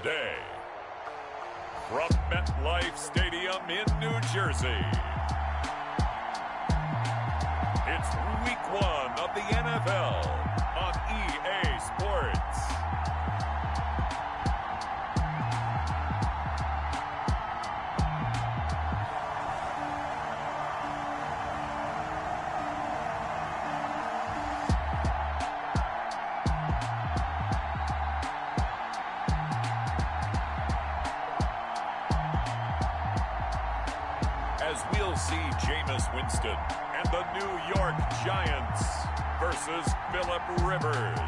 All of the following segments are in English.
day. From MetLife Stadium in New Jersey, it's Week 1 of the NFL on EA Sports. As we'll see Jameis Winston and the New York Giants versus Phillip Rivers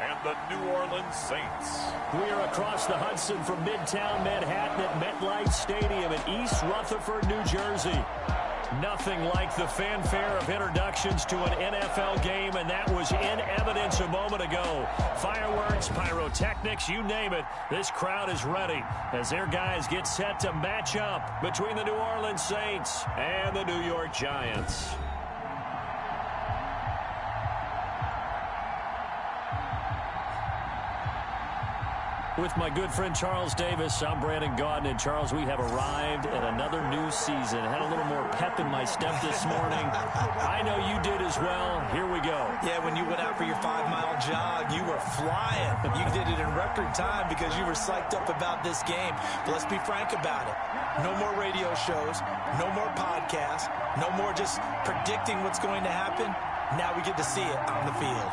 and the New Orleans Saints. We are across the Hudson from Midtown Manhattan at MetLife Stadium in East Rutherford, New Jersey. Nothing like the fanfare of introductions to an NFL game, and that was in evidence a moment ago. Fireworks, pyrotechnics, you name it. This crowd is ready as their guys get set to match up between the New Orleans Saints and the New York Giants. With my good friend Charles Davis, I'm Brandon Gaudin. And Charles, we have arrived at another new season. Had a little more pep in my step this morning. I know you did as well. Here we go. Yeah, when you went out for your 5-mile jog, you were flying. You did it in record time because you were psyched up about this game. But let's be frank about it. No more radio shows, no more podcasts, no more just predicting what's going to happen. Now we get to see it on the field.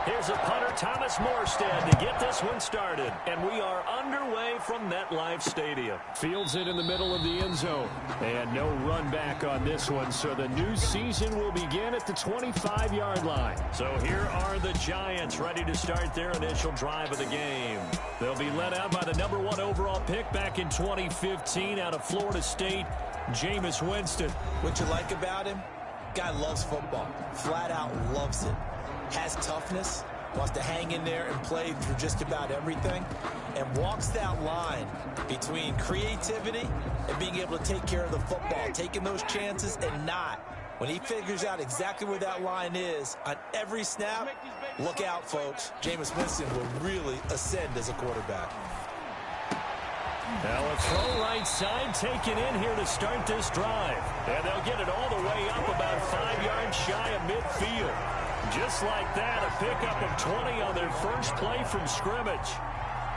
Here's a punter, Thomas Morstead, to get this one started. And we are underway from MetLife Stadium. Fields it in the middle of the end zone. And no run back on this one, so the new season will begin at the 25-yard line. So here are the Giants ready to start their initial drive of the game. They'll be led out by the number 1 overall pick back in 2015 out of Florida State, Jameis Winston. What you like about him? Guy loves football. Flat out loves it. Has toughness, wants to hang in there and play through just about everything, and walks that line between creativity and being able to take care of the football, taking those chances and not. When he figures out exactly where that line is on every snap, look out, folks. Jameis Winston will really ascend as a quarterback. Now a throw right side taken in here to start this drive. And they'll get it all the way up about 5 yards shy of midfield. Just like that, a pickup of 20 on their first play from scrimmage.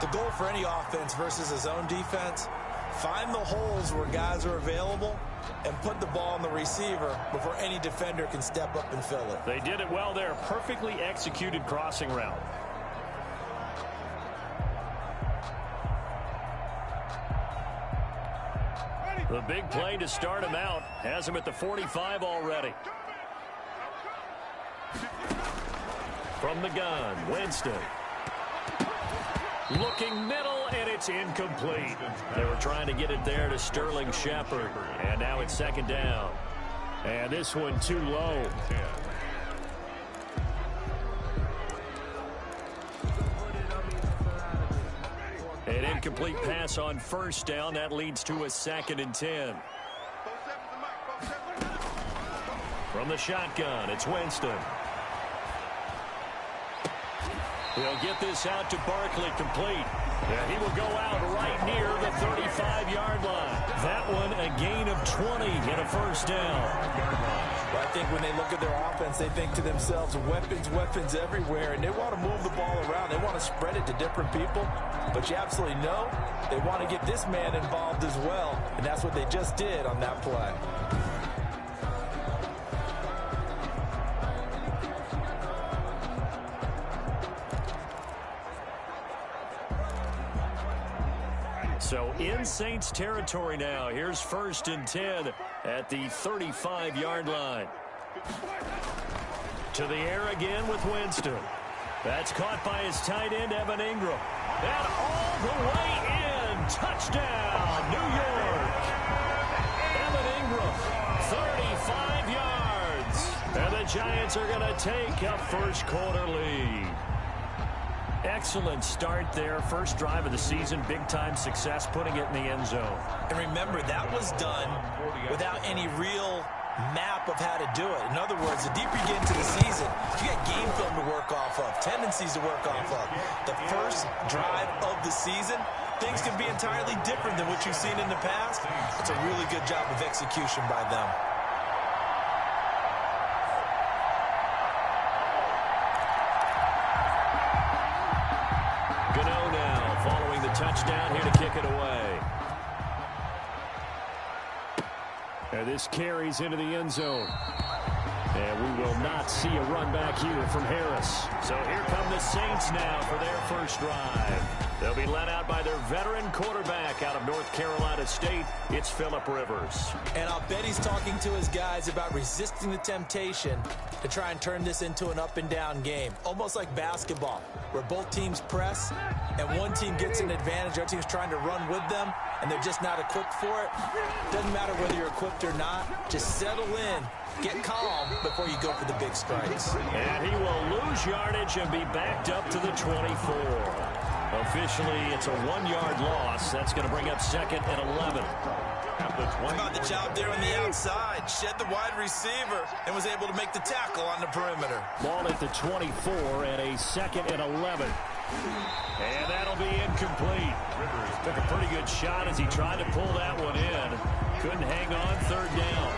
The goal for any offense versus a zone defense, find the holes where guys are available and put the ball on the receiver before any defender can step up and fill it. They did it well there. Perfectly executed crossing route. The big play to start him out has him at the 45 already. From the gun, Winston. Looking middle, and it's incomplete. They were trying to get it there to Sterling Shepard. And now it's second down. And this one too low. An incomplete pass on first down. That leads to a 2nd and 10. From the shotgun, it's Winston. He'll get this out to Barkley complete. And he will go out right near the 35-yard line. That one a gain of 20 and a first down. Well, I think when they look at their offense, they think to themselves, weapons, weapons everywhere, and they want to move the ball around. They want to spread it to different people, but you absolutely know they want to get this man involved as well, and that's what they just did on that play. So in Saints territory now. Here's 1st and 10 at the 35-yard line. To the air again with Winston. That's caught by his tight end, Evan Ingram. And all the way in. Touchdown, New York. Evan Ingram, 35 yards. And the Giants are going to take a first quarter lead. Excellent start there. First drive of the season. Big-time success putting it in the end zone. And remember, that was done without any real map of how to do it. In other words, the deeper you get into the season, you got game film to work off of, tendencies to work off of. The first drive of the season, things can be entirely different than what you've seen in the past. It's a really good job of execution by them. Touchdown here to kick it away. And this carries into the end zone. And we will not see a run back here from Harris. So here come the Saints now for their first drive. They'll be led out by their veteran quarterback out of North Carolina State. It's Phillip Rivers. And I'll bet he's talking to his guys about resisting the temptation to try and turn this into an up-and-down game. Almost like basketball, where both teams press, and one team gets an advantage, our team's trying to run with them, and they're just not equipped for it. Doesn't matter whether you're equipped or not. Just settle in, get calm before you go for the big strikes. And he will lose yardage and be backed up to the 24. Officially, it's a 1-yard loss. That's going to bring up 2nd and 11. How about the job there on the outside? Shed the wide receiver and was able to make the tackle on the perimeter. Ball at the 24 and a 2nd and 11. And that'll be incomplete. Rivers took a pretty good shot as he tried to pull that one in. Couldn't hang on 3rd down.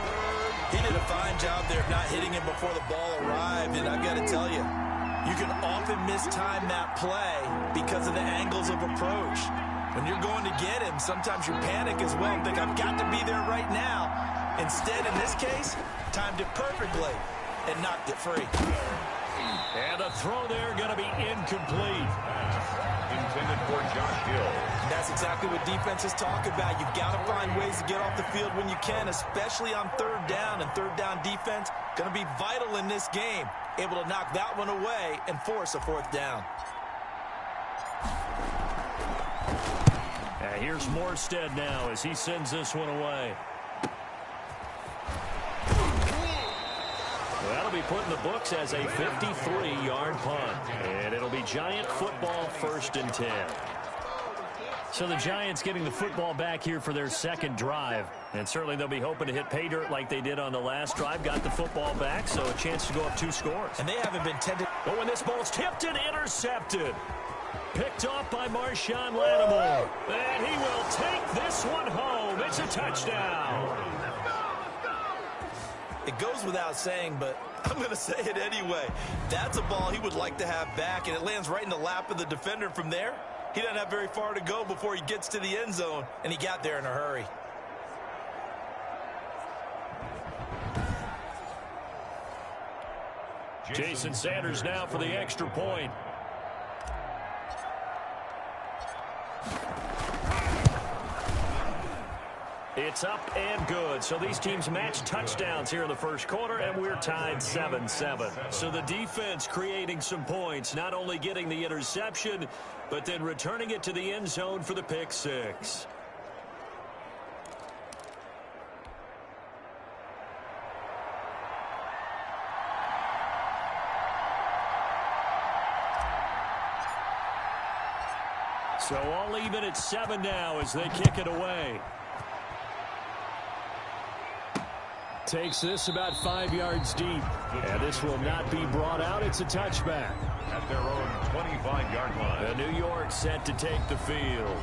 He did a fine job there of not hitting him before the ball arrived, and I've got to tell you, you can often mistime that play because of the angles of approach. When you're going to get him, sometimes you panic as well and think, I've got to be there right now. Instead, in this case, timed it perfectly and knocked it free. And the throw there going to be incomplete. Intended for Josh Hill. That's exactly what defenses talk about. You've got to find ways to get off the field when you can, especially on 3rd down. And 3rd down defense going to be vital in this game. Able to knock that one away and force a 4th down. Here's Morstead now as he sends this one away. Well, that'll be put in the books as a 53-yard punt. And it'll be Giant football 1st and 10. So the Giants getting the football back here for their 2nd drive. And certainly they'll be hoping to hit pay dirt like they did on the last drive. Got the football back, so a chance to go up 2 scores. And they haven't been tended. But when this ball's tipped and intercepted. Picked off by Marshawn Lattimore. And he will take this one home. It's a touchdown. It goes without saying, but I'm going to say it anyway. That's a ball he would like to have back, and it lands right in the lap of the defender. From there, he doesn't have very far to go before he gets to the end zone, and he got there in a hurry. Jason Sanders now for the extra point. It's up and good. So these teams match touchdowns here in the first quarter, and we're tied 7-7. So the defense creating some points, not only getting the interception, but then returning it to the end zone for the pick 6. So all even at 7 now as they kick it away. Takes this about 5 yards deep. And this will not be brought out. It's a touchback. At their own 25. 45-yard line. The New York set to take the field.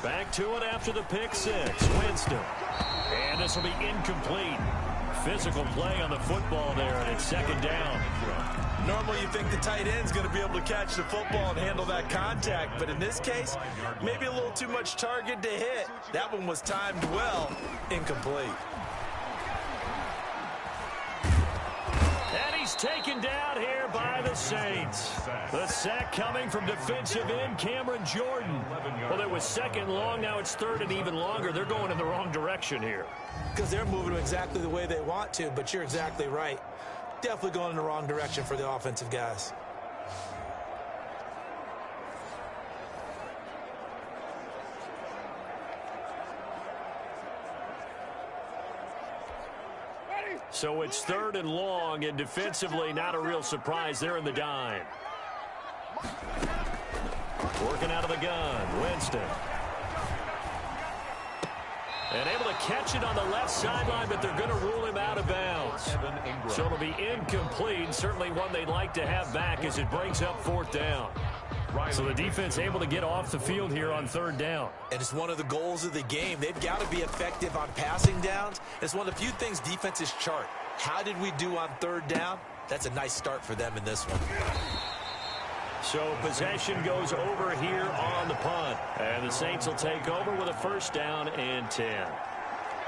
Back to it after the pick six. Winston. And this will be incomplete. Physical play on the football there, and it's second down. Normally you think the tight end's going to be able to catch the football and handle that contact, but in this case, maybe a little too much target to hit. That one was timed well. Incomplete. And he's taken down here by the Saints. The sack coming from defensive end Cameron Jordan. Well, it was second long. Now it's third and even longer. They're going in the wrong direction here. Because they're moving exactly the way they want to, but you're exactly right. Definitely going in the wrong direction for the offensive guys. So it's third and long, and defensively not a real surprise. They're in the dime. Working out of the gun, Winston. And able to catch it on the left sideline, but they're going to rule him out of bounds. So it'll be incomplete. Certainly one they'd like to have back as it brings up fourth down. So the defense able to get off the field here on third down. And it's one of the goals of the game. They've got to be effective on passing downs. It's one of the few things defenses chart. How did we do on third down? That's a nice start for them in this one. So possession goes over here on the punt. And the Saints will take over with a first down and 10.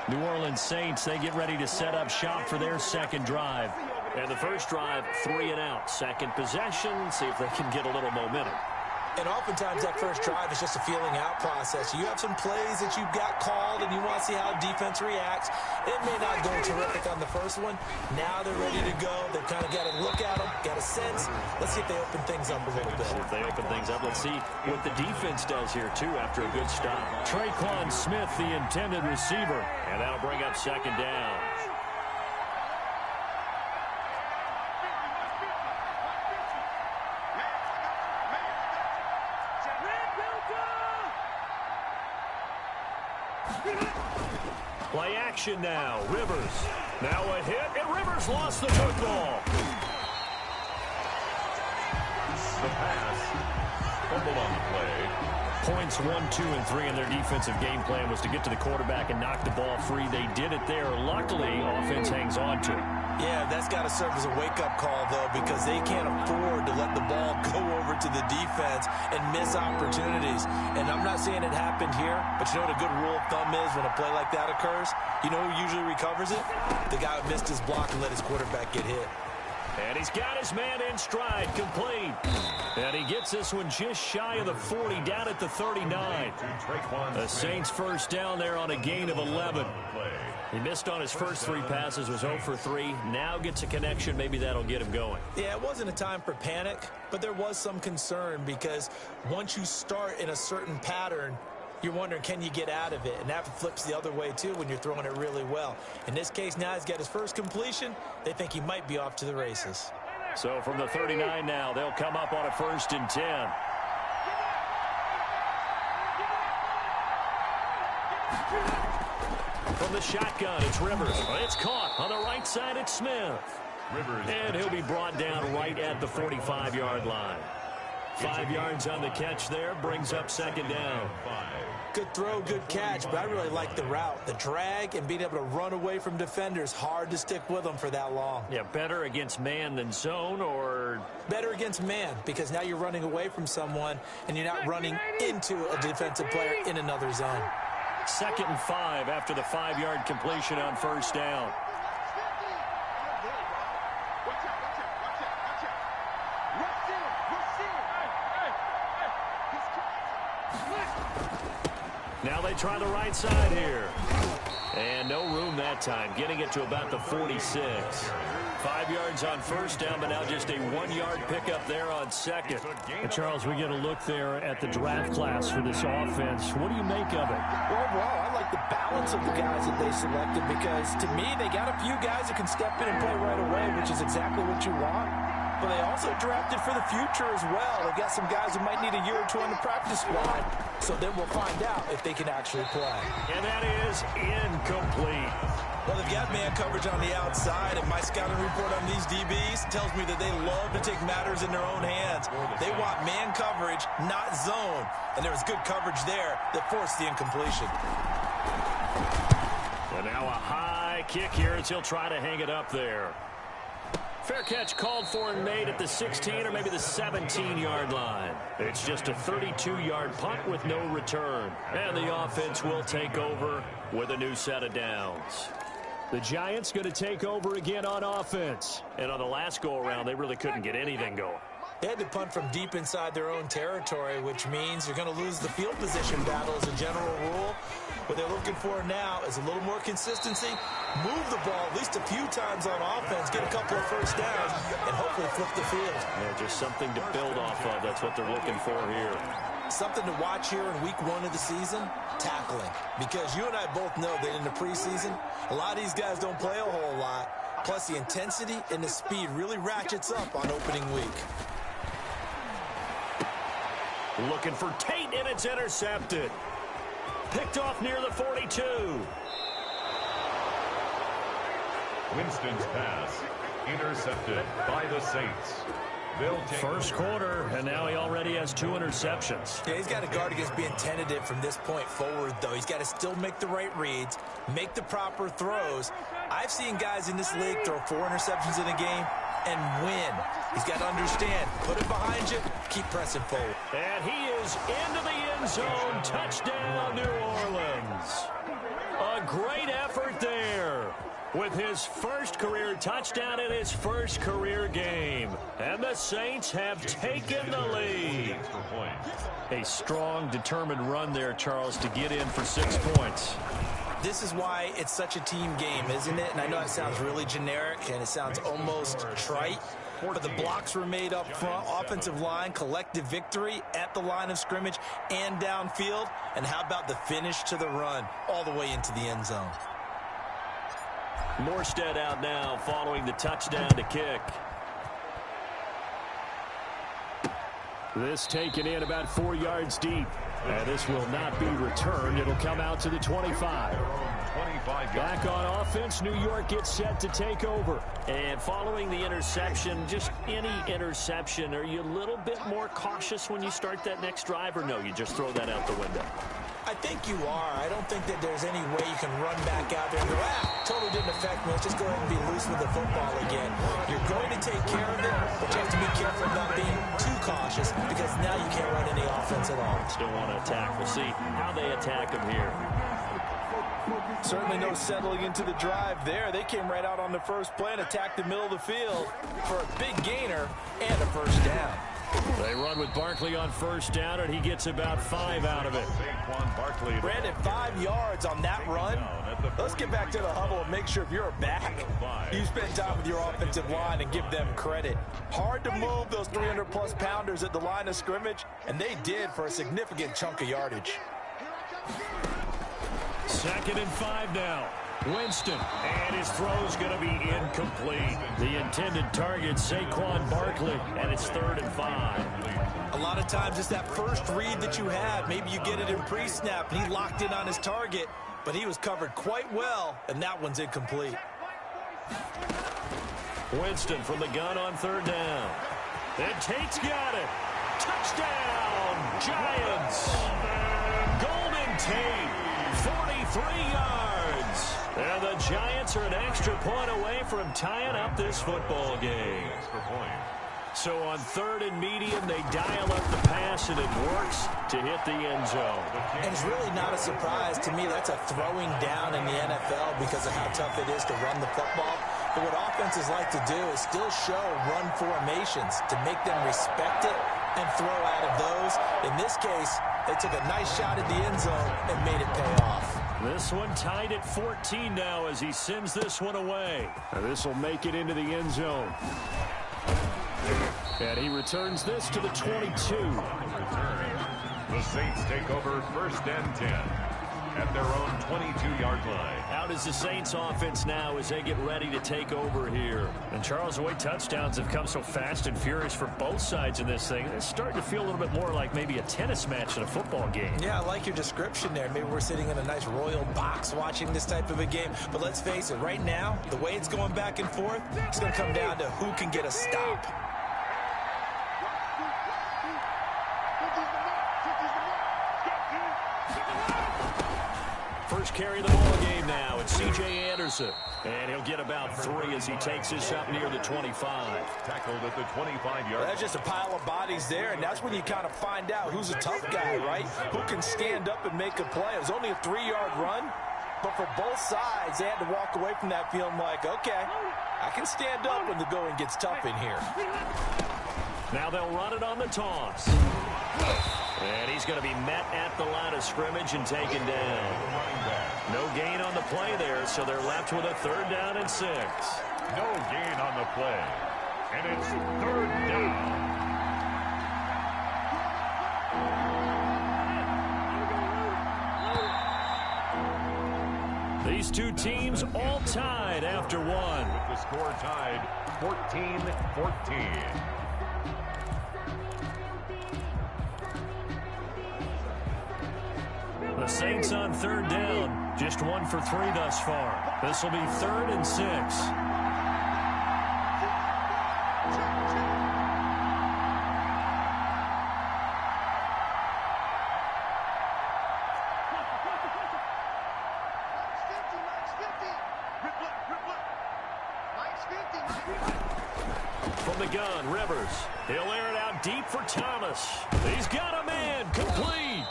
New Orleans Saints, they get ready to set up shop for their second drive. And the first drive, 3 and out. Second possession, see if they can get a little momentum. And oftentimes that first drive is just a feeling out process. You have some plays that you've got called and you want to see how defense reacts. It may not go terrific on the first one. Now they're ready to go. They've kind of got to look at them, got a sense. Let's see if they open things up a little bit. If they open things up, let's see what the defense does here, too, after a good stop. Traquan Smith, the intended receiver. And that'll bring up second down. Play action now. Rivers. Now a hit, and Rivers lost the football. The pass. Fumble on the play. Points 1, 2, and 3 in their defensive game plan was to get to the quarterback and knock the ball free. They did it there. Luckily, offense hangs on to it. Yeah, that's got to serve as a wake-up call, though, because they can't afford to let the ball go over to the defense and miss opportunities. And I'm not saying it happened here, but you know what a good rule of thumb is when a play like that occurs? You know who usually recovers it? The guy who missed his block and let his quarterback get hit. And he's got his man in stride, complete. And he gets this one just shy of the 40, down at the 39. The Saints first down there on a gain of 11. He missed on his first 3 passes, was 0 for 3. Now gets a connection. Maybe that'll get him going. Yeah, it wasn't a time for panic, but there was some concern because once you start in a certain pattern, you're wondering, can you get out of it? And that flips the other way, too, when you're throwing it really well. In this case, now he's got his first completion. They think he might be off to the races. So from the 39 now, they'll come up on a 1st and 10. From the shotgun, it's Rivers. It's caught. On the right side, it's Smith. Rivers. And he'll be brought down right at the 45-yard line. 5 yards on the catch there, brings up second down. Good throw, good catch, but I really like the route. The drag and being able to run away from defenders, hard to stick with them for that long. Yeah, better against man than zone, or? Better against man, because now you're running away from someone and you're not running into a defensive player in another zone. 2nd and 5 after the 5-yard completion on first down. Now they try the right side here. And no room that time, getting it to about the 46. 5 yards on first down, but now just a 1-yard pickup there on second. And Charles, we get a look there at the draft class for this offense. What do you make of it? Well, overall, I like the balance of the guys that they selected because, to me, they got a few guys that can step in and play right away, which is exactly what you want. But they also drafted for the future as well. They got some guys who might need a year or two on the practice squad. So then we'll find out if they can actually play. And that is incomplete. Well, they've got man coverage on the outside, and my scouting report on these DBs tells me that they love to take matters in their own hands. They want man coverage, not zone. And there was good coverage there that forced the incompletion. And now a high kick here as he'll try to hang it up there. Fair catch called for and made at the 16 or maybe the 17-yard line. It's just a 32-yard punt with no return. And the offense will take over with a new set of downs. The Giants going to take over again on offense. And on the last go-around, they really couldn't get anything going. They had to punt from deep inside their own territory, which means you're going to lose the field position battle as a general rule. What they're looking for now is a little more consistency, move the ball at least a few times on offense, get a couple of first downs, and hopefully flip the field. Yeah, just something to build off of. That's what they're looking for here. Something to watch here in week 1 of the season, tackling. Because you and I both know that in the preseason, a lot of these guys don't play a whole lot. Plus, the intensity and the speed really ratchets up on opening week. Looking for Tate, and it's intercepted. Picked off near the 42. Winston's pass intercepted by the Saints. First quarter, and now he already has 2 interceptions. Yeah, he's got to guard against being tentative from this point forward, though. He's got to still make the right reads, make the proper throws. I've seen guys in this league throw 4 interceptions in a game and win. He's got to understand, put it behind you, keep pressing forward. And he is into the end zone. Touchdown, New Orleans. A great effort there with his first career touchdown in his first career game. And the Saints have taken the lead. A strong, determined run there, Charles, to get in for 6 points. This is why it's such a team game, isn't it? And I know it sounds really generic and it sounds almost trite, but the blocks were made up front, offensive line, collective victory at the line of scrimmage and downfield. And how about the finish to the run all the way into the end zone? Morstead out now following the touchdown to kick. This taken in about 4 yards deep. And this will not be returned. It'll come out to the 25. Back on offense, New York gets set to take over. And following the interception, just any interception, are you a little bit more cautious when you start that next drive, or no, you just throw that out the window? I think you are. I don't think that there's any way you can run back out there and go, totally didn't affect me. Let's just go ahead and be loose with the football again. You're going to take care of it, but you have to be careful not being too cautious because now you can't run any offense at all. Still want to attack. We'll see how they attack him here. Certainly no settling into the drive there. They came right out on the first play and attacked the middle of the field for a big gainer and a first down. They run with Barkley on first down, and he gets about 5 out of it. Brandon, 5 yards on that run. Let's get back to the huddle and make sure if you're back, you spend time with your offensive line and give them credit. Hard to move those 300-plus pounders at the line of scrimmage, and they did for a significant chunk of yardage. 2nd and 5 now. Winston, and his throw's going to be incomplete. The intended target, Saquon Barkley, and it's 3rd and 5. A lot of times it's that first read that you have. Maybe you get it in pre-snap, and he locked in on his target, but he was covered quite well, and that one's incomplete. Winston from the gun on 3rd down. And Tate's got it. Touchdown, Giants. Golden Tate, 43 yards. And the Giants are an extra point away from tying up this football game. So on 3rd and medium, they dial up the pass, and it works to hit the end zone. And it's really not a surprise to me. That's a throwing down in the NFL because of how tough it is to run the football. But what offenses like to do is still show run formations to make them respect it and throw out of those. In this case, they took a nice shot at the end zone and made it pay off. This one tied at 14 now as he sends this one away. This will make it into the end zone. And he returns this to the 22. The Saints take over 1st and 10 at their own 22-yard line. How does the Saints offense now as they get ready to take over here? And Charles, the way touchdowns have come so fast and furious for both sides in this thing, it's starting to feel a little bit more like maybe a tennis match than a football game. Yeah, I like your description there. Maybe we're sitting in a nice royal box watching this type of a game. But let's face it, right now, the way it's going back and forth, it's going to come down to who can get a stop. First carry of the ball game now. It's C.J. Anderson. And he'll get about 3 as he takes this up near the 25. Tackled at the 25-yard. That's just a pile of bodies there, and that's when you kind of find out who's a tough guy, right? Who can stand up and make a play. It was only a 3-yard run, but for both sides, they had to walk away from that feeling like, okay, I can stand up when the going gets tough in here. Now they'll run it on the toss. And he's going to be met at the line of scrimmage and taken down. No gain on the play there, so they're left with a 3rd down and 6. No gain on the play. And it's 3rd down. These two teams all tied after one. With the score tied 14-14. The Saints on 3rd down, just 1 for 3 thus far. This will be 3rd and 6. From the gun, Rivers. He'll air it out deep for Thomas. He's got a man, complete.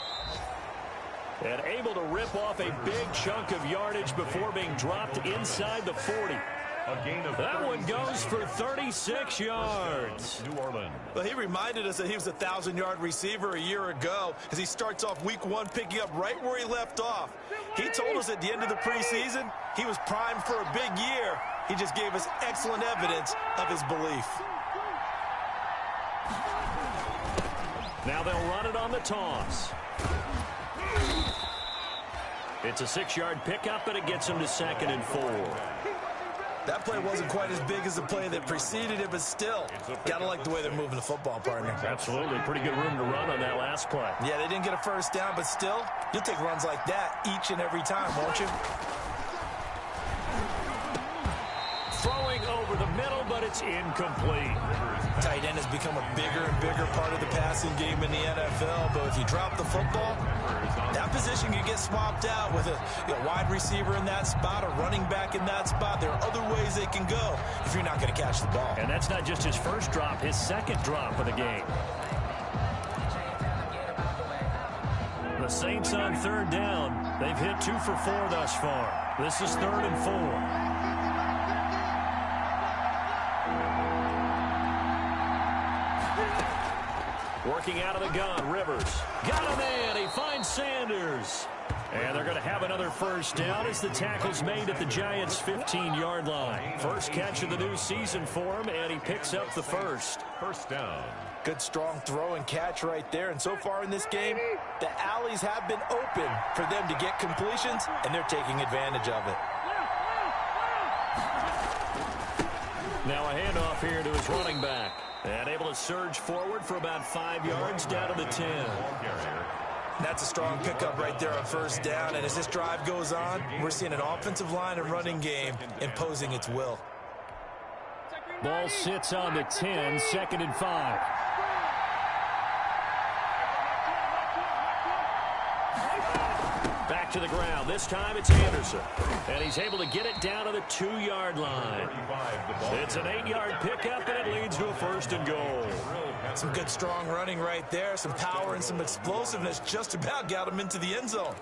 And able to rip off a big chunk of yardage before being dropped inside the 40. A gain of that one goes for 36 yards. New Orleans. Well, he reminded us that he was a 1,000-yard receiver a year ago as he starts off week 1 picking up right where he left off. He told us at the end of the preseason he was primed for a big year. He just gave us excellent evidence of his belief. Now they'll run it on the toss. It's a 6-yard pickup, and it gets him to 2nd and 4. That play wasn't quite as big as the play that preceded it, but still, gotta like the way they're moving the football, partner. Absolutely. Pretty good room to run on that last play. Yeah, they didn't get a 1st down, but still, you'll take runs like that each and every time, won't you? Throwing over the middle, but it's incomplete. Tight end has become a bigger and bigger part of the passing game in the NFL, but if you drop the football, that position can get swapped out with a wide receiver in that spot, a running back in that spot. There are other ways they can go if you're not going to catch the ball. And that's not just his 1st drop, his 2nd drop of the game. The Saints on 3rd down. They've hit 2 for 4 thus far. This is 3rd and 4. Working out of the gun, Rivers. Got a man. He finds Sanders. And they're going to have another 1st down as the tackle's made at the Giants' 15-yard line. First catch of the new season for him, and he picks up the 1st. 1st down. Good, strong throw and catch right there. And so far in this game, the alleys have been open for them to get completions, and they're taking advantage of it. Now a handoff here to his running back. And able to surge forward for about 5 yards down to the 10. That's a strong pickup right there on 1st down. And as this drive goes on, we're seeing an offensive line and running game imposing its will. Ball sits on the 10, 2nd and 5. Back to the ground. This time it's Anderson. And he's able to get it down to the 2-yard line. It's an 8-yard pickup, and it leads to a 1st and goal. Some good, strong running right there. Some power and some explosiveness just about got him into the end zone.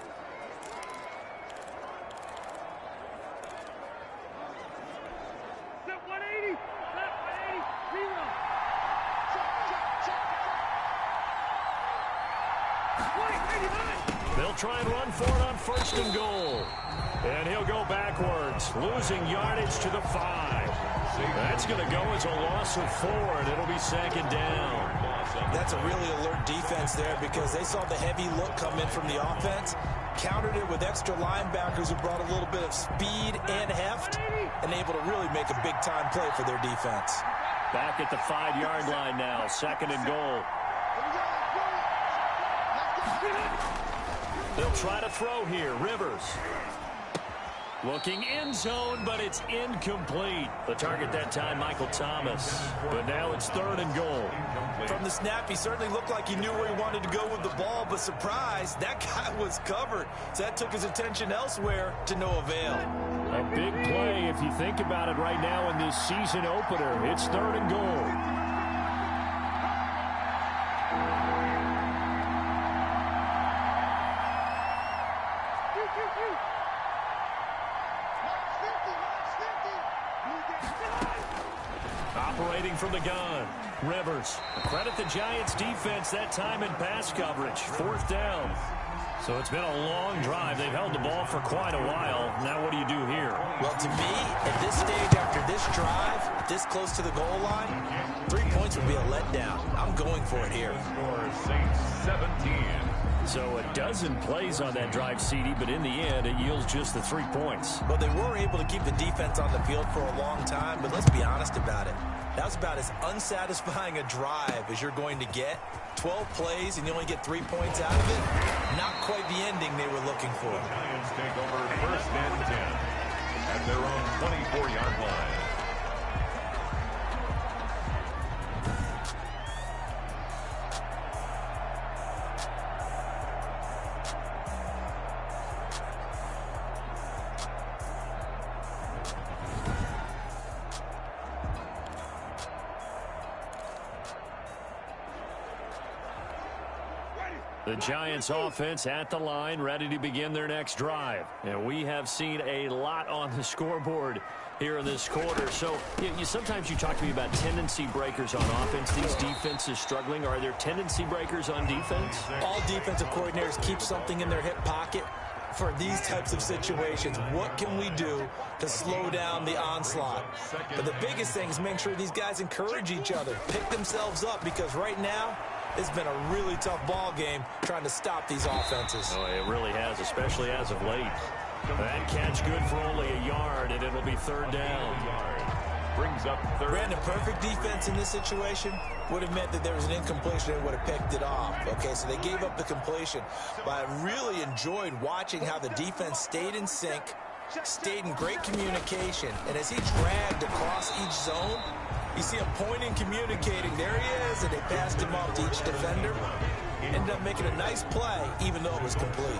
They'll They'll try and run for it on 1st and goal. And he'll go backwards, losing yardage to the 5. That's going to go as a loss of 4, and it'll be 2nd down. That's a really alert defense there because they saw the heavy look come in from the offense, countered it with extra linebackers who brought a little bit of speed and heft, and able to really make a big-time play for their defense. Back at the 5-yard line now, 2nd and goal. They'll try to throw here. Rivers. Looking end zone, but it's incomplete. The target that time, Michael Thomas. But now it's 3rd and goal. From the snap, he certainly looked like he knew where he wanted to go with the ball, but surprise, that guy was covered. So that took his attention elsewhere to no avail. A big play if you think about it right now in this season opener. It's 3rd and goal. Operating from the gun, Rivers. Credit the Giants defense that time in pass coverage. 4th down. So it's been a long drive. They've held the ball for quite a while. Now what do you do here? Well, to me, at this stage after this drive, this close to the goal line, 3 points would be a letdown. I'm going for it here. Saints 17. So a dozen plays on that drive, CD, but in the end, it yields just the 3 points. Well, they were able to keep the defense on the field for a long time, but let's be honest about it. That was about as unsatisfying a drive as you're going to get. 12 plays and you only get 3 points out of it. Not quite the ending they were looking for. Giants take over 1st and 10 at their own 24-yard line. The Giants offense at the line, ready to begin their next drive. And we have seen a lot on the scoreboard here in this quarter. So sometimes you talk to me about tendency breakers on offense. These defenses struggling. Are there tendency breakers on defense? All defensive coordinators keep something in their hip pocket for these types of situations. What can we do to slow down the onslaught? But the biggest thing is make sure these guys encourage each other, pick themselves up, because right now, it's been a really tough ball game trying to stop these offenses. Oh, it really has, especially as of late. That catch good for only a yard, and it'll be 3rd down. Brings up 3rd. Brandon, perfect defense in this situation would have meant that there was an incompletion and would have picked it off. Okay, so they gave up the completion. But I really enjoyed watching how the defense stayed in sync, stayed in great communication, and as he dragged across each zone, you see him pointing, communicating. There he is, and they passed him off to each defender. Ended up making a nice play, even though it was complete.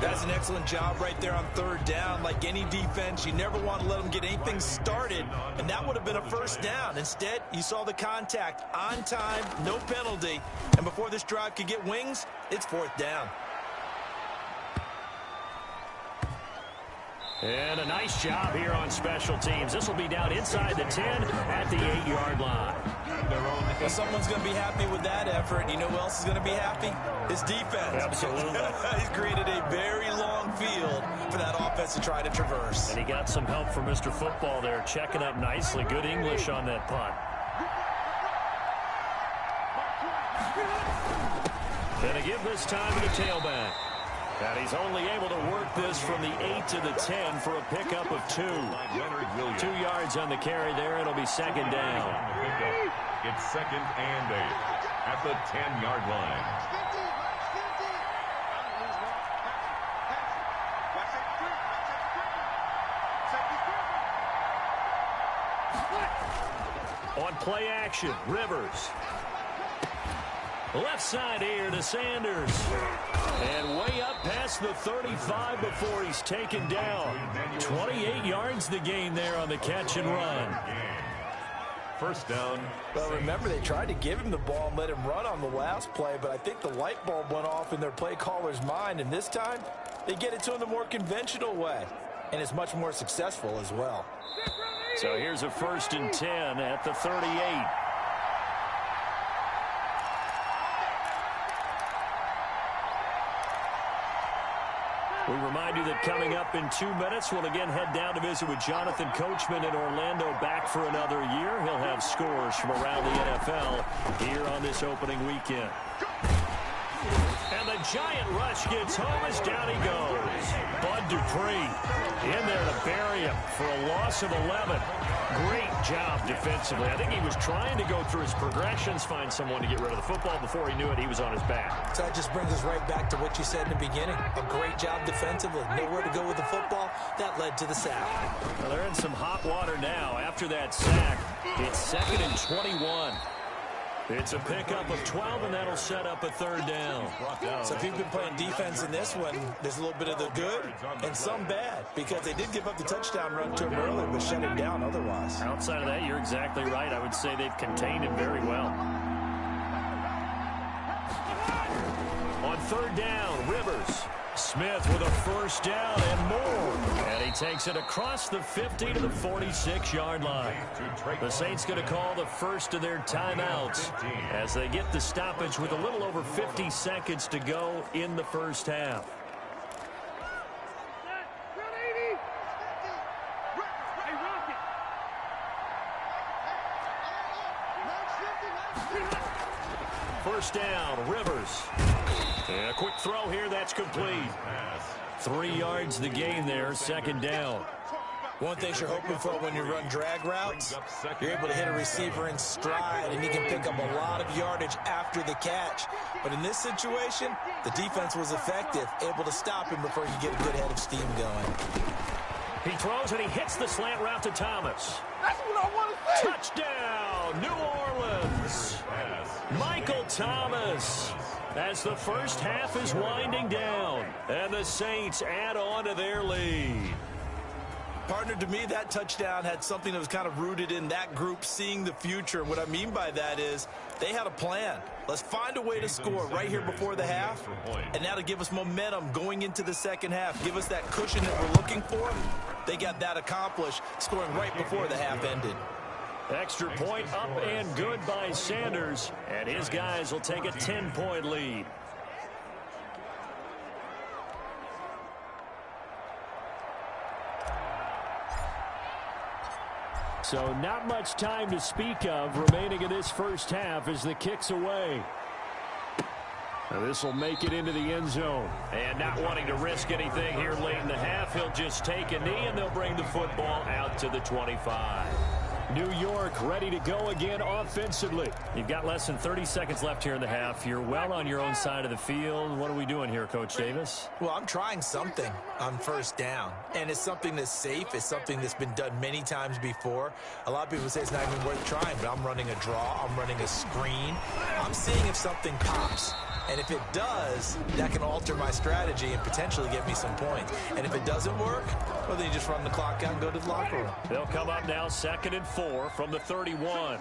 That's an excellent job right there on 3rd down. Like any defense, you never want to let them get anything started, and that would have been a 1st down. Instead, you saw the contact on time, no penalty, and before this drive could get wings, it's 4th down. And a nice job here on special teams. This will be down inside the 10 at the 8-yard line. Well, someone's going to be happy with that effort. You know who else is going to be happy? His defense. Absolutely. He's created a very long field for that offense to try to traverse. And he got some help from Mr. Football there, checking up nicely. Good English on that punt. And to give this time to the tailback. And he's only able to work this from the 8 to the 10 for a pickup of 2. 2 yards on the carry there. It'll be 2nd down. It's 2nd and 8 at the 10-yard line. On play action, Rivers. Left side here to Sanders. And way up past the 35 before he's taken down. 28 yards the gain there on the catch and run. 1st down. Well, remember, they tried to give him the ball and let him run on the last play, but I think the light bulb went off in their play caller's mind, and this time they get it to him the more conventional way, and it's much more successful as well. So here's a 1st and 10 at the 38. We remind you that coming up in 2 minutes, we'll again head down to visit with Jonathan Coachman in Orlando, back for another year. He'll have scores from around the NFL here on this opening weekend. And the giant rush gets home as down he goes. Bud Dupree in there to bury him for a loss of 11. Great job defensively. I think he was trying to go through his progressions, find someone to get rid of the football. Before he knew it, he was on his back. So that just brings us right back to what you said in the beginning. A great job defensively. Nowhere to go with the football. That led to the sack. Well, they're in some hot water now. After that sack, it's 2nd and 21. It's a pickup of 12, and that'll set up a 3rd down. So if you've been playing defense in this one, there's a little bit of the good and some bad, because they did give up the touchdown run to him earlier, but shut him down otherwise. Outside of that, you're exactly right. I would say they've contained him very well. On 3rd down, Rivers. Smith with a 1st down and more. And he takes it across the 50 to the 46-yard line. The Saints going to call the first of their timeouts as they get the stoppage with a little over 50 seconds to go in the first half. First down, Rivers. And a quick throw here, that's complete. 3 yards the gain there, 2nd down. One thing you're hoping for when you run drag routes, you're able to hit a receiver in stride, and you can pick up a lot of yardage after the catch. But in this situation, the defense was effective, able to stop him before you get a good head of steam going. He throws, and he hits the slant route to Thomas. That's what I want to say. Touchdown, New Orleans. Michael Thomas, as the first half is winding down, and the Saints add on to their lead. Partner, to me, that touchdown had something that was kind of rooted in that group seeing the future. What I mean by that is they had a plan. Let's find a way to score right here before the half, and that'll give us momentum going into the second half, give us that cushion that we're looking for. They got that accomplished, scoring right before the half ended. Extra point up and good by Sanders, and his guys will take a 10-point lead. So not much time to speak of remaining in this first half as the kick's away. Now this will make it into the end zone. And not wanting to risk anything here late in the half, he'll just take a knee, and they'll bring the football out to the 25. New York ready to go again offensively. You've got less than 30 seconds left here in the half. You're well on your own side of the field. What are we doing here, Coach Davis? Well, I'm trying something on 1st down, and it's something that's safe. It's something that's been done many times before. A lot of people say it's not even worth trying, but I'm running a draw. I'm running a screen. I'm seeing if something pops. And if it does, that can alter my strategy and potentially get me some points. And if it doesn't work, well, then you just run the clock out and go to the locker room. They'll come up now 2nd and 4 from the 31.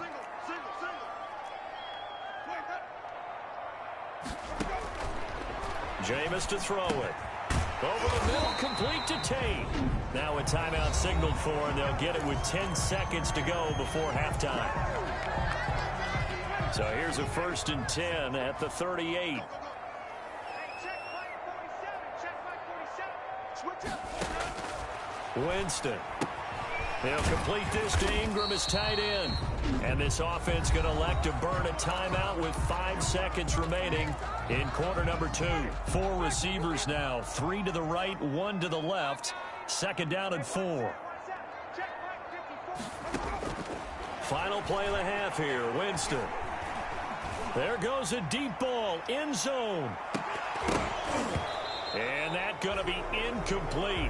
Jameis to throw it. Over the middle, complete to Tate. Now a timeout signaled for, and they'll get it with 10 seconds to go before halftime. So here's a 1st and 10 at the 38. Winston. They'll complete this to Ingram as tight end. And this offense going to elect to burn a timeout with 5 seconds remaining in quarter number 2. 4 receivers now. 3 to the right, 1 to the left. 2nd down and 4. Final play of the half here. Winston. There goes a deep ball, end zone. And that going to be incomplete.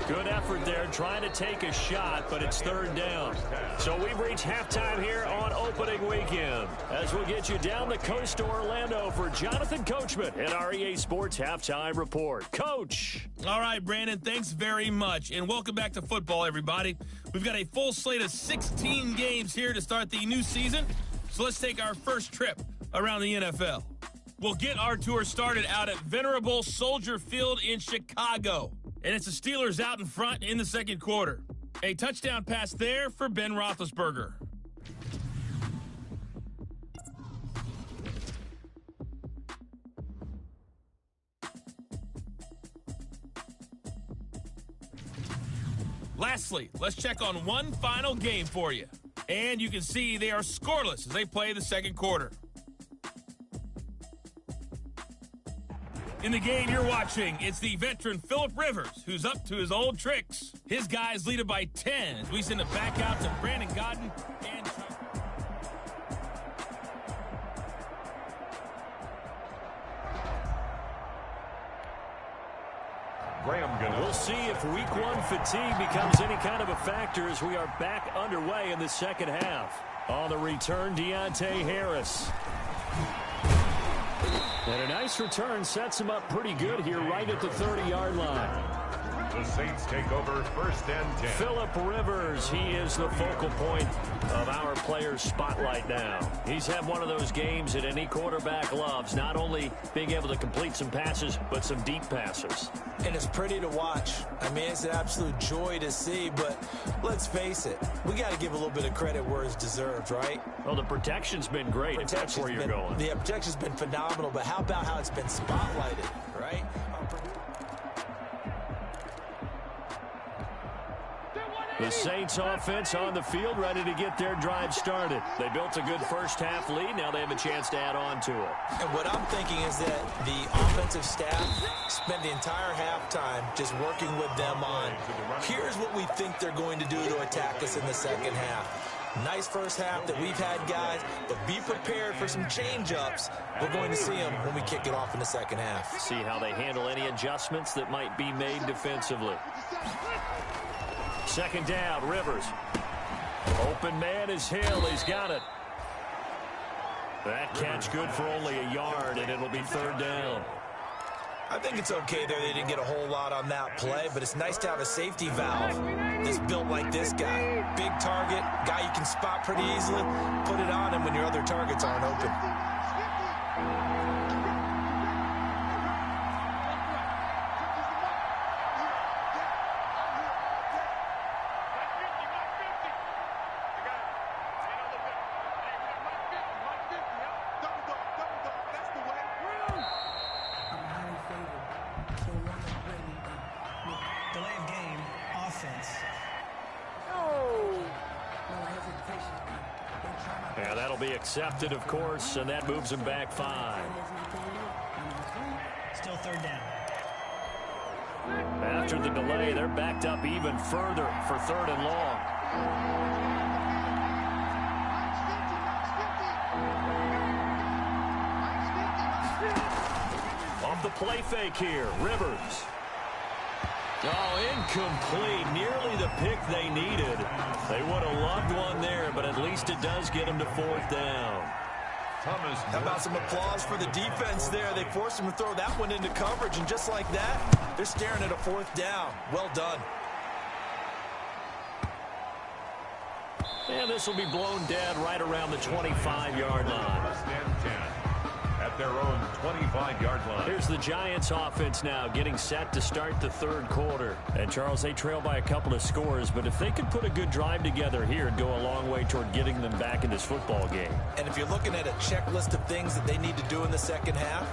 Good effort there, trying to take a shot, but it's 3rd down. So we've reached halftime here on opening weekend, as we'll get you down the coast to Orlando for Jonathan Coachman and our EA Sports Halftime Report. Coach. All right, Brandon, thanks very much. And welcome back to football, everybody. We've got a full slate of 16 games here to start the new season. So let's take our first trip around the NFL. We'll get our tour started out at Venerable Soldier Field in Chicago. And it's the Steelers out in front in the second quarter. A touchdown pass there for Ben Roethlisberger. Lastly, let's check on one final game for you. And you can see they are scoreless as they play the second quarter. In the game you're watching, it's the veteran Phillip Rivers, who's up to his old tricks. His guys lead it by 10 as we send it back out to Brandon Godden and We'll see if week one fatigue becomes any kind of a factor as we are back underway in the second half. On the return, Deontay Harris. And a nice return sets him up pretty good here right at the 30-yard line. The Saints take over 1st and 10. Phillip Rivers, he is the focal point of our players' spotlight now. He's had one of those games that any quarterback loves, not only being able to complete some passes, but some deep passes. And it's pretty to watch. I mean, it's an absolute joy to see, but let's face it, we got to give a little bit of credit where it's deserved, right? Well, the protection's been great, if that's where you're going. The protection's been phenomenal, but how about how it's been spotlighted, right? The Saints offense on the field, ready to get their drive started. They built a good first half lead. Now they have a chance to add on to it. And what I'm thinking is that the offensive staff spent the entire halftime just working with them on, here's what we think they're going to do to attack us in the second half. Nice first half that we've had, guys, but be prepared for some change-ups. We're going to see them when we kick it off in the second half. See how they handle any adjustments that might be made defensively. Second down, Rivers. Open man is Hill. He's got it. That catch good for only a yard, and it'll be 3rd down. I think it's okay there. They didn't get a whole lot on that play, but it's nice to have a safety valve that's built like this guy. Big target, guy you can spot pretty easily. Put it on him when your other targets aren't open. Yeah, that'll be accepted, of course, and that moves them back 5. Still 3rd down. After the delay, they're backed up even further for 3rd and long. Off the play fake here, Rivers. Oh, incomplete. Nearly the pick they needed. They would have loved one there, but at least it does get them to 4th down. How about some applause for the defense there? They forced him to throw that one into coverage, and just like that, they're staring at a 4th down. Well done. And this will be blown dead right around the 25-yard line. 1st and 10. At their own 25-yard line. Here's the Giants offense now getting set to start the 3rd quarter. And, Charles, they trail by a couple of scores, but if they could put a good drive together here, it'd go a long way toward getting them back in this football game. And if you're looking at a checklist of things that they need to do in the second half,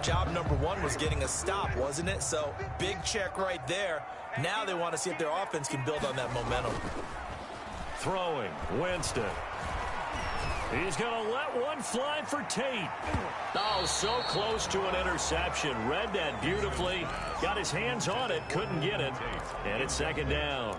job number 1 was getting a stop, wasn't it? So, big check right there. Now they want to see if their offense can build on that momentum. Throwing, Winston. He's going to let one fly for Tate. Oh, so close to an interception. Read that beautifully. Got his hands on it. Couldn't get it. And it's 2nd down.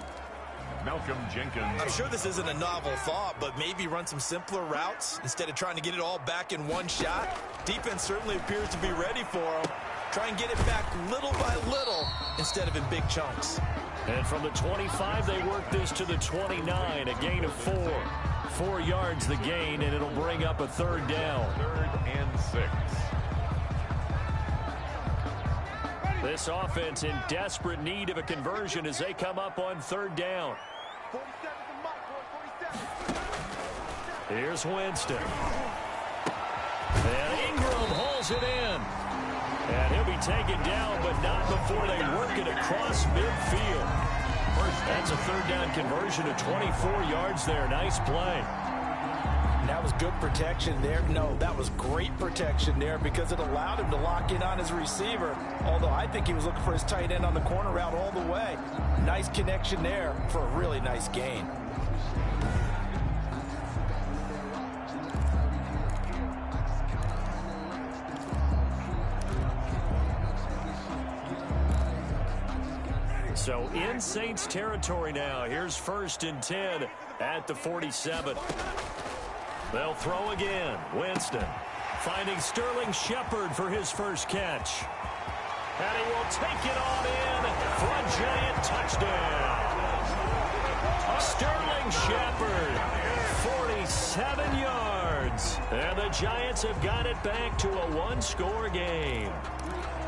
Malcolm Jenkins. I'm sure this isn't a novel thought, but maybe run some simpler routes instead of trying to get it all back in one shot. Defense certainly appears to be ready for him. Try and get it back little by little instead of in big chunks. And from the 25, they work this to the 29. A gain of 4. 4 yards the gain, and it'll bring up a 3rd down. 3rd and 6. This offense in desperate need of a conversion as they come up on 3rd down. Here's Winston. And Ingram hauls it in. And he'll be taken down, but not before they work it across midfield. That's a 3rd down conversion of 24 yards there. Nice play. Now was good protection there. No, that was great protection there because it allowed him to lock in on his receiver, although I think he was looking for his tight end on the corner route all the way. Nice connection there for a really nice gain. So in Saints territory now. Here's 1st and 10 at the 47. They'll throw again. Winston finding Sterling Shepard for his first catch. And he will take it on in for a giant touchdown. Sterling Shepard, 47 yards. And the Giants have got it back to a one-score game.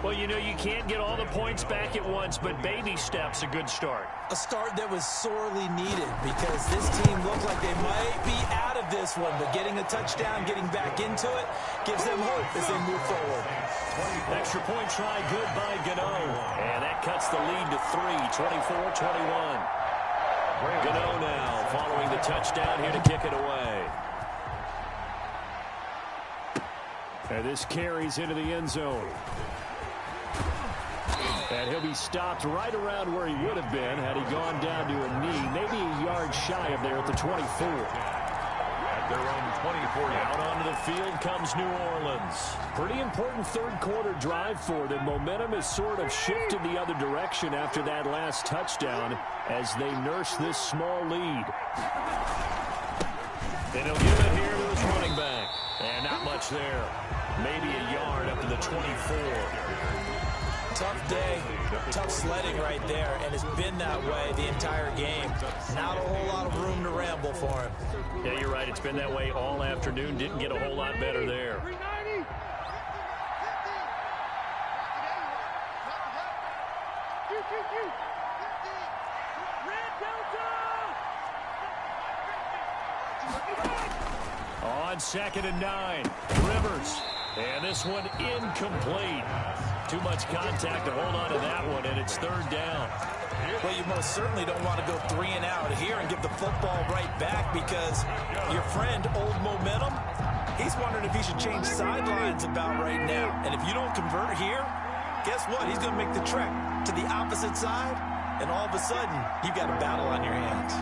Well, you know, you can't get all the points back at once, but baby steps a good start. A start that was sorely needed because this team looked like they might be out of this one, but getting a touchdown, getting back into it, gives them hope as they move forward. Extra point try good by Gano, and that cuts the lead to 3, 24-21. Gano now following the touchdown here to kick it away. And this carries into the end zone. And he'll be stopped right around where he would have been had he gone down to a knee, maybe a yard shy of there at the 24. At their own 24. Out onto the field comes New Orleans. Pretty important third quarter drive for them. Momentum has sort of shifted the other direction after that last touchdown as they nurse this small lead. And he'll give it here to his running back. And not much there. Maybe a yard up to the 24. Tough day, tough sledding right there, and it's been that way the entire game. Not a whole lot of room to ramble for him. Yeah, you're right. It's been that way all afternoon. Didn't get a whole lot better there. On 2nd and 9, Rivers. And this one incomplete. Too much contact to hold on to that one, and it's 3rd down. Well, you most certainly don't want to go 3 and out here and give the football right back because your friend, Old Momentum, he's wondering if he should change sidelines about right now. And if you don't convert here, guess what? He's going to make the trek to the opposite side, and all of a sudden, you've got a battle on your hands.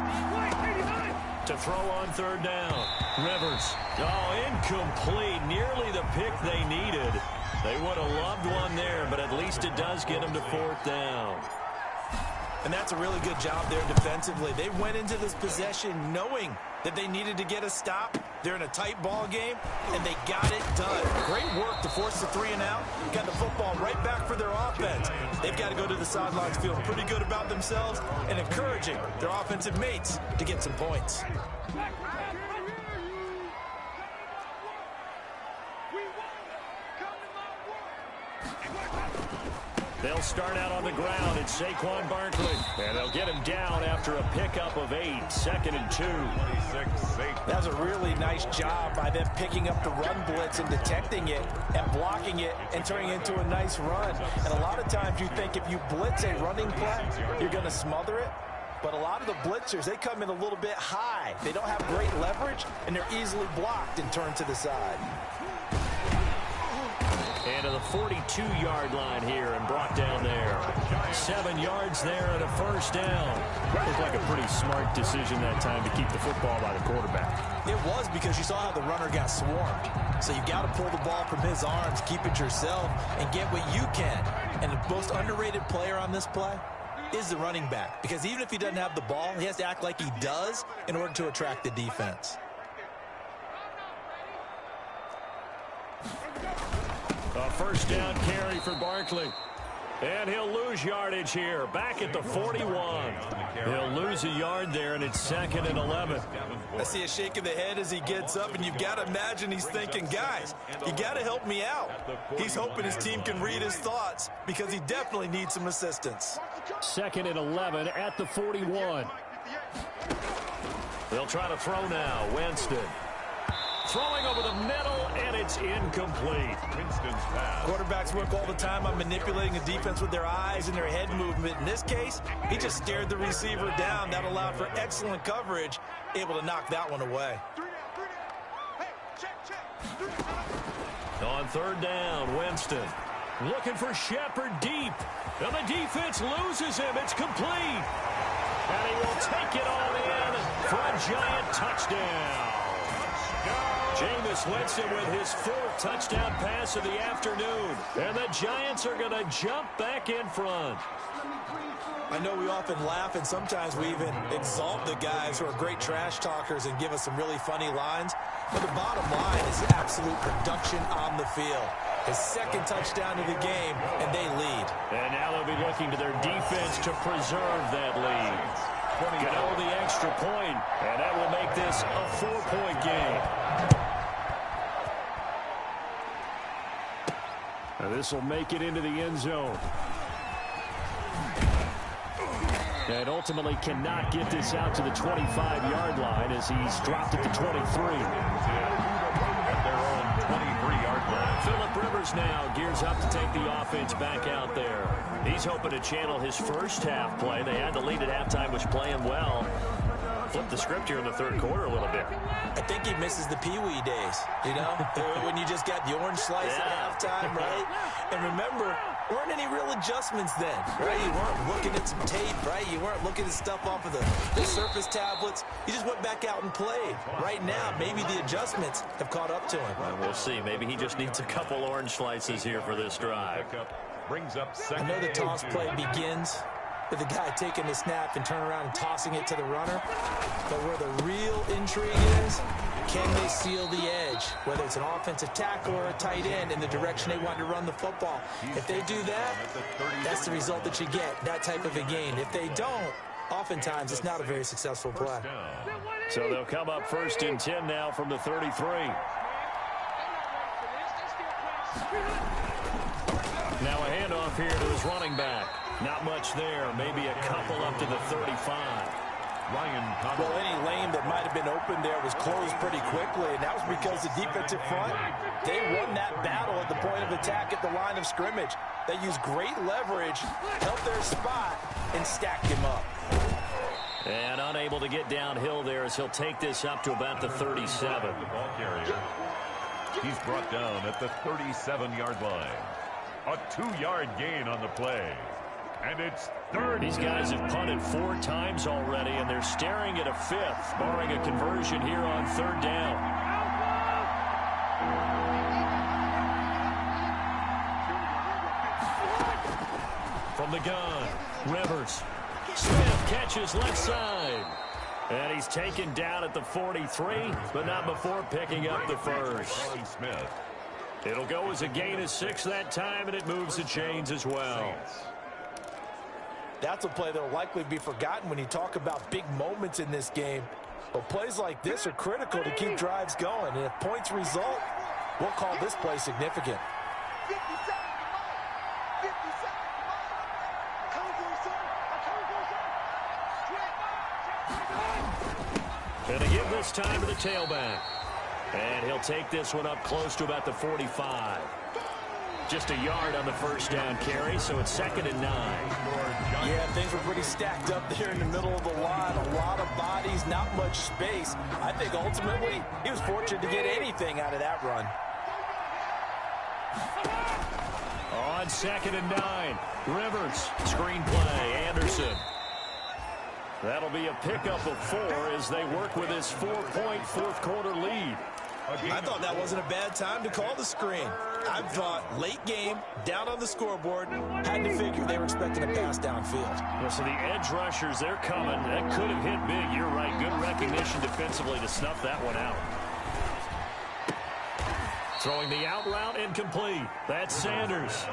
To throw on 3rd down. Rivers. Oh, incomplete. Nearly the pick they needed. They would have loved one there, but at least it does get them to 4th down. And that's a really good job there defensively. They went into this possession knowing that they needed to get a stop. They're in a tight ball game, and they got it done. Great work to force the 3 and out. Got the football right back for their offense. They've got to go to the sidelines feeling pretty good about themselves and encouraging their offensive mates to get some points. They'll start out on the ground. It's Saquon Barkley. And they'll get him down after a pickup of 8. 2nd and 2. That was a really nice job by them picking up the run blitz and detecting it and blocking it and turning it into a nice run. And a lot of times you think if you blitz a running play, you're going to smother it. But a lot of the blitzers, they come in a little bit high. They don't have great leverage, and they're easily blocked and turned to the side. And to the 42-yard line here and brought down there. 7 yards there and a 1st down. Looked like a pretty smart decision that time to keep the football by the quarterback. It was because you saw how the runner got swarmed. So you got to pull the ball from his arms, keep it yourself, and get what you can. And the most underrated player on this play is the running back. Because even if he doesn't have the ball, he has to act like he does in order to attract the defense. A 1st down carry for Barkley. And he'll lose yardage here. Back at the 41. He'll lose a yard there, and it's 2nd and 11. I see a shake of the head as he gets up, and you've got to imagine he's thinking, guys, you got to help me out. He's hoping his team can read his thoughts because he definitely needs some assistance. 2nd and 11 at the 41. They'll try to throw now. Winston. Throwing over the middle, and it's incomplete. Winston's pass. Quarterbacks work all the time on manipulating a defense with their eyes and their head movement. In this case, he just stared the receiver down. That allowed for excellent coverage, able to knock that one away. On third down, Winston looking for Shepard deep. And the defense loses him. It's complete. And he will take it all in for a Giant touchdown. Jameis Winston with his fourth touchdown pass of the afternoon. And the Giants are going to jump back in front. I know we often laugh, and sometimes we even exalt the guys who are great trash talkers and give us some really funny lines. But the bottom line is absolute production on the field. His second touchdown of the game, and they lead. And now they'll be looking to their defense to preserve that lead. Get over the extra point, and that will make this a 4-point game. Now this will make it into the end zone. And ultimately cannot get this out to the 25-yard line as he's dropped it to 23. At their own 23-yard line. Phillip Rivers now gears up to take the offense back out there. He's hoping to channel his first half play. They had the lead at halftime, was playing well. Flip the script here in the third quarter a little bit. I think he misses the Pee-wee days, you know, when you just got the orange slice at halftime, right? And remember, weren't any real adjustments then, right? You weren't looking at some tape, right? You weren't looking at stuff off of the surface tablets. You just went back out and played. Right now, maybe the adjustments have caught up to him. Well, we'll see. Maybe he just needs a couple orange slices here for this drive. Brings up I know the toss play begins with the guy taking the snap and turning around and tossing it to the runner. But where the real intrigue is, can they seal the edge, whether it's an offensive tackle or a tight end in the direction they want to run the football? If they do that, that's the result that you get, that type of a game. If they don't, oftentimes it's not a very successful play. So they'll come up 1st and 10 now from the 33. Now a handoff here to his running back. Not much there. Maybe a couple up to the 35. Well, any lane that might have been open there was closed pretty quickly, and that was because the defensive front, they won that battle at the point of attack at the line of scrimmage. They used great leverage, held their spot, and stacked him up. And unable to get downhill there as he'll take this up to about the 37. The ball carrier. He's brought down at the 37-yard line. A 2-yard gain on the play. And it's third. These guys have punted 4 times already, and they're staring at a 5th, barring a conversion here on 3rd down. From the gun, Rivers. Smith catches left side. And he's taken down at the 43, but not before picking up the first. Smith. It'll go as a gain of 6 that time, and it moves the chains as well. That's a play that will likely be forgotten when you talk about big moments in this game. But plays like this are critical to keep drives going. And if points result, we'll call this play significant. And to give this time to the tailback. And he'll take this one up close to about the 45. Just a yard on the first down carry, so it's 2nd and 9. Yeah, things were pretty stacked up there in the middle of the line. A lot of bodies, not much space. I think ultimately he was fortunate to get anything out of that run. On 2nd and 9, Rivers, screenplay, Anderson. That'll be a pickup of 4 as they work with his 4-point fourth-quarter lead. I thought that wasn't a bad time to call the screen. I thought late game, down on the scoreboard, had to figure they were expecting a pass downfield. Well, so the edge rushers, they're coming. That could have hit big. You're right. Good recognition defensively to snuff that one out. Throwing the out route incomplete. That's Sanders.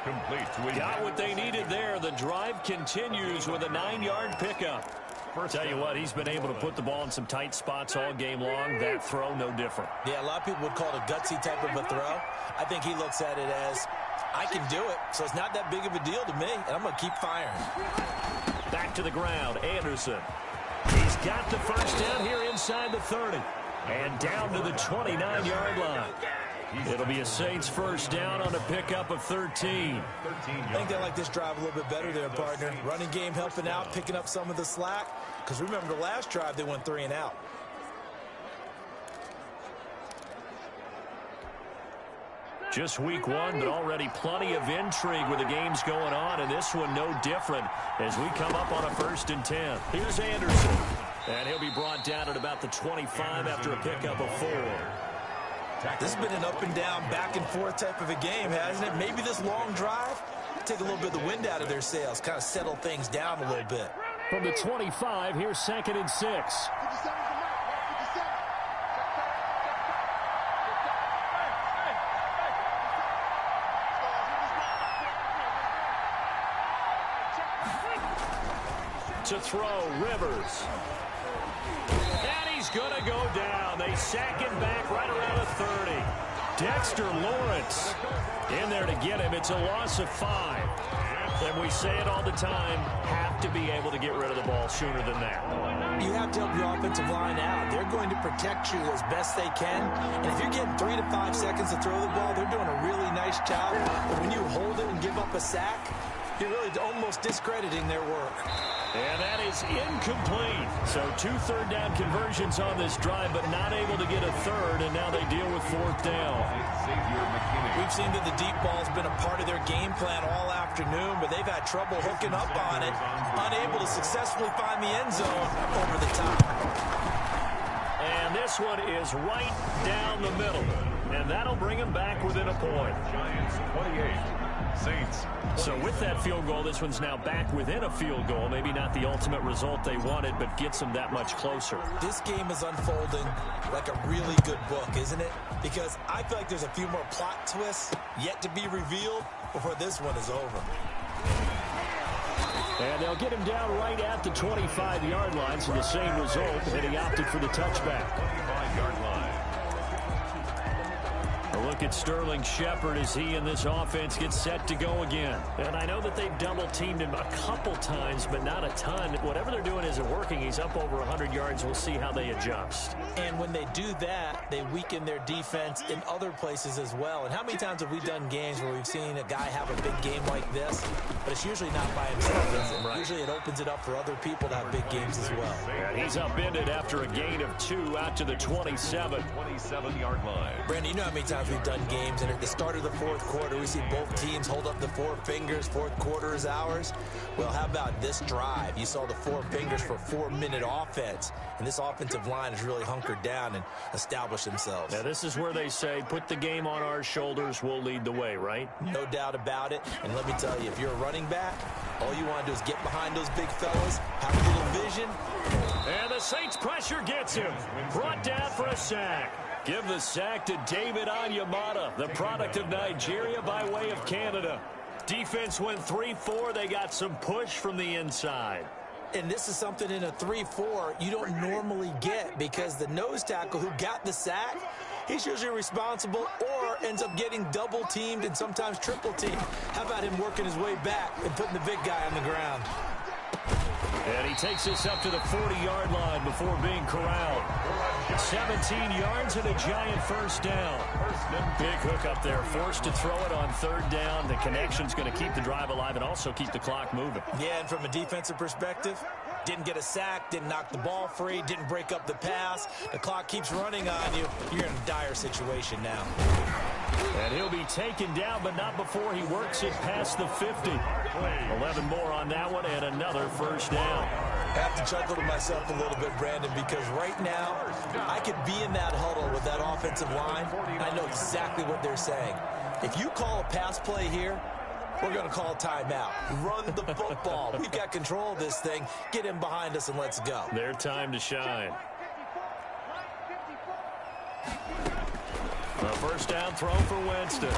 Complete. Got what they needed there. The drive continues with a 9-yard pickup. Tell you what, he's been able to put the ball in some tight spots all game long. That throw, no different. Yeah, a lot of people would call it a gutsy type of a throw. I think he looks at it as, I can do it, so it's not that big of a deal to me, and I'm going to keep firing. Back to the ground, Anderson. He's got the first down here inside the 30. And down to the 29-yard line. It'll be a Saints first down on a pickup of 13. I think they like this drive a little bit better there, partner. Running game helping out, picking up some of the slack. Because remember the last drive, they went 3 and out. Just week one, but already plenty of intrigue with the games going on, and this one no different as we come up on a 1st and 10. Here's Anderson, and he'll be brought down at about the 25 after a pickup of 4. This has been an up and down, back and forth type of a game, hasn't it? Maybe this long drive, take a little bit of the wind out of their sails, kind of settle things down a little bit. From the 25, here's 2nd and 6. To throw, Rivers. And he's going to go down. They sack him back right around the 30. Dexter Lawrence in there to get him. It's a loss of 5. And we say it all the time, have to be able to get rid of the ball sooner than that. You have to help your offensive line out. They're going to protect you as best they can. And if you're getting 3 to 5 seconds to throw the ball, they're doing a really nice job. But when you hold it and give up a sack, you're really almost discrediting their work. And that is incomplete. So 2 third-down conversions on this drive, but not able to get a third, and now they deal with 4th down. We've seen that the deep ball has been a part of their game plan all afternoon, but they've had trouble hooking up on it, unable to successfully find the end zone over the top. And this one is right down the middle, and that'll bring them back within a point. Giants 28. Saints. So with that field goal, this one's now back within a field goal. Maybe not the ultimate result they wanted, but gets them that much closer. This game is unfolding like a really good book, isn't it? Because I feel like there's a few more plot twists yet to be revealed before this one is over. And they'll get him down right at the 25-yard line, so the same result, and he opted for the touchback. 25-yard line. A look at Sterling Shepard as he and this offense get set to go again. And I know that they've double-teamed him a couple times, but not a ton. Whatever they're doing isn't working. He's up over 100 yards. We'll see how they adjust. And when they do that, they weaken their defense in other places as well. And how many times have we done games where we've seen a guy have a big game like this, but it's usually not by himself, is it? Right. Usually it opens it up for other people to have big games as well. And he's upended after a gain of 2 out to the 27. 27-yard line. Brandon, you know how many times we've done games, and at the start of the 4th quarter, we see both teams hold up the 4 fingers, 4th quarter is ours. Well, how about this drive? You saw the 4 fingers for 4-minute offense, and this offensive line has really hunkered down and established themselves. Now, this is where they say, put the game on our shoulders, we'll lead the way, right? No doubt about it, and let me tell you, if you're a running back, all you want to do is get behind those big fellas, have a little vision. And the Saints pressure gets him. Brought down for a sack. Give the sack to David Onyemata, the product of Nigeria by way of Canada. Defense went 3-4. They got some push from the inside. And this is something in a 3-4 you don't normally get, because the nose tackle who got the sack, he's usually responsible or ends up getting double-teamed and sometimes triple-teamed. How about him working his way back and putting the big guy on the ground? And he takes this up to the 40-yard line before being corralled. 17 yards and a giant 1st down. Big hook up there. Forced to throw it on 3rd down. The connection's going to keep the drive alive and also keep the clock moving. Yeah, and from a defensive perspective, didn't get a sack, didn't knock the ball free, didn't break up the pass. The clock keeps running on you. You're in a dire situation now. And he'll be taken down, but not before he works it past the 50. 11 more on that one, and another 1st down. I have to chuckle to myself a little bit, Brandon, because right now, I could be in that huddle with that offensive line. I know exactly what they're saying. If you call a pass play here, we're going to call a timeout. Run the football. We've got control of this thing. Get him behind us and let's go. Their time to shine. A 1st down throw for Winston.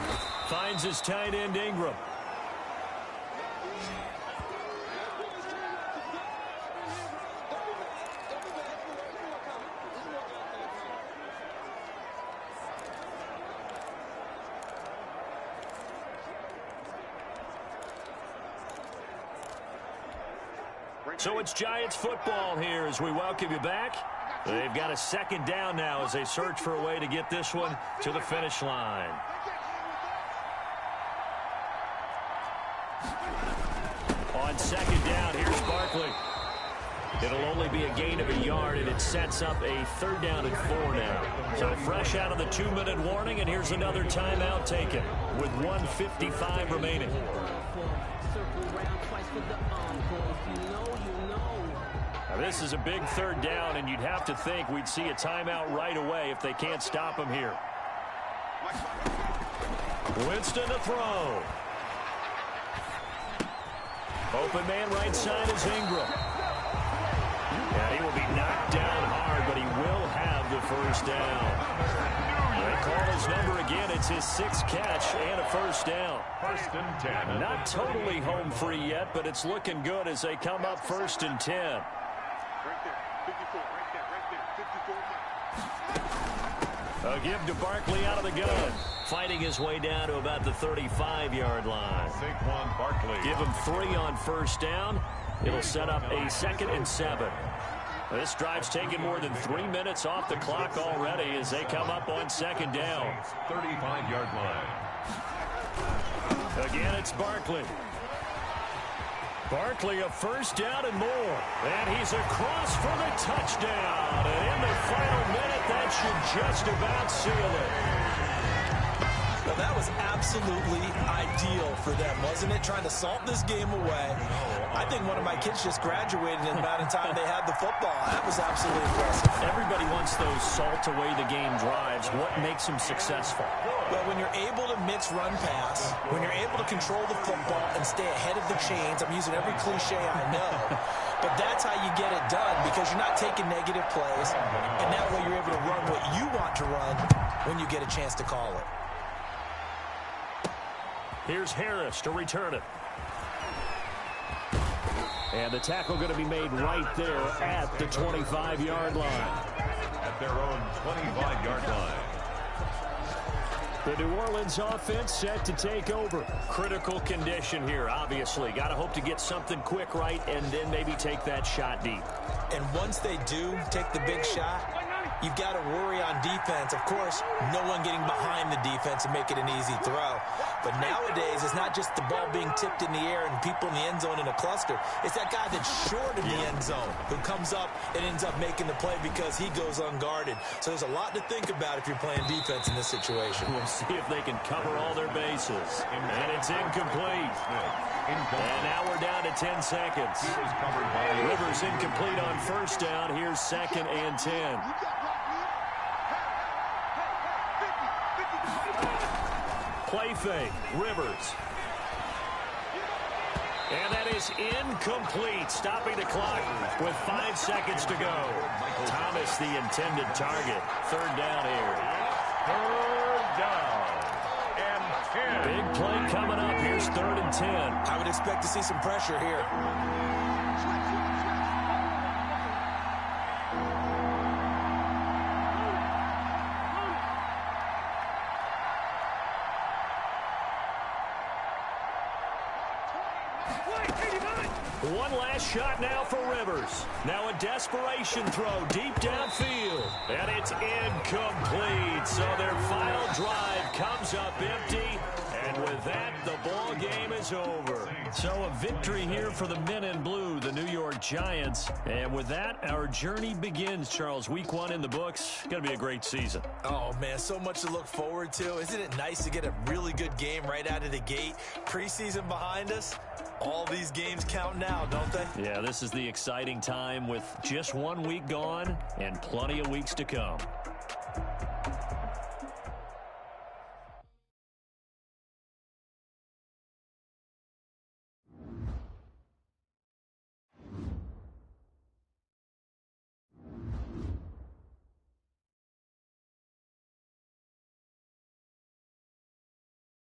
Finds his tight end Ingram. So it's Giants football here as we welcome you back. They've got a 2nd down now as they search for a way to get this one to the finish line. On 2nd down, here's Barkley. It'll only be a gain of a yard, and it sets up a 3rd down and 4 now. So fresh out of the 2-minute warning, and here's another timeout taken with 1:55 remaining. Now this is a big 3rd down, and you'd have to think we'd see a timeout right away if they can't stop him here. Winston to throw. Open man right side is Ingram. Yeah, he will be knocked down hard, but he will have the 1st down. They call his number again. It's his 6th catch and a 1st down. 1st and 10. Not totally home free yet, but it's looking good as they come up 1st and 10. Right there, 54, right there, 54. A give to Barkley out of the gun. Fighting his way down to about the 35-yard line. Saquon Barkley. Give him 3 on 1st down. It'll set up a 2nd and 7. This drive's taken more than 3 minutes off the clock already as they come up on 2nd down. 35-yard line. Again, it's Barkley. Barkley a 1st down and more. And he's across for the touchdown. And in the final minute, that should just about seal it. Well, that was absolutely ideal for them, wasn't it? Trying to salt this game away. I think one of my kids just graduated in the amount of time they had the football. That was absolutely impressive. Everybody wants those salt-away-the-game drives. What makes them successful? Well, when you're able to mix run pass, when you're able to control the football and stay ahead of the chains, I'm using every cliche I know, but that's how you get it done because you're not taking negative plays, and that way you're able to run what you want to run when you get a chance to call it. Here's Harris to return it. And the tackle going to be made right there at the 25-yard line. At their own 25-yard line. The New Orleans offense set to take over. Critical condition here, obviously. Got to hope to get something quick right and then maybe take that shot deep. And once they do take the big shot, you've got to worry on defense. Of course, no one getting behind the defense and make it an easy throw. But nowadays, it's not just the ball being tipped in the air and people in the end zone in a cluster. It's that guy that's short in the end zone who comes up and ends up making the play because he goes unguarded. So there's a lot to think about if you're playing defense in this situation. We'll see if they can cover all their bases. And it's incomplete. And now we're down to 10 seconds. Rivers incomplete on 1st down. Here's 2nd and 10. Play fake. Rivers. And that is incomplete. Stopping the clock with 5 seconds to go. Thomas, the intended target. 3rd down here. 3rd down and 10. Big play coming up. Here's 3rd and 10. I would expect to see some pressure here. One last shot now for Rivers. Now a desperation throw deep downfield. And it's incomplete. So their final drive comes up empty. And with that, the ball game is over. So a victory here for the men in blue, the New York Giants. And with that, our journey begins, Charles. Week 1 in the books. Going to be a great season. Oh, man, so much to look forward to. Isn't it nice to get a really good game right out of the gate? Preseason behind us. All these games count now, don't they? Yeah, this is the exciting time with just 1 week gone and plenty of weeks to come.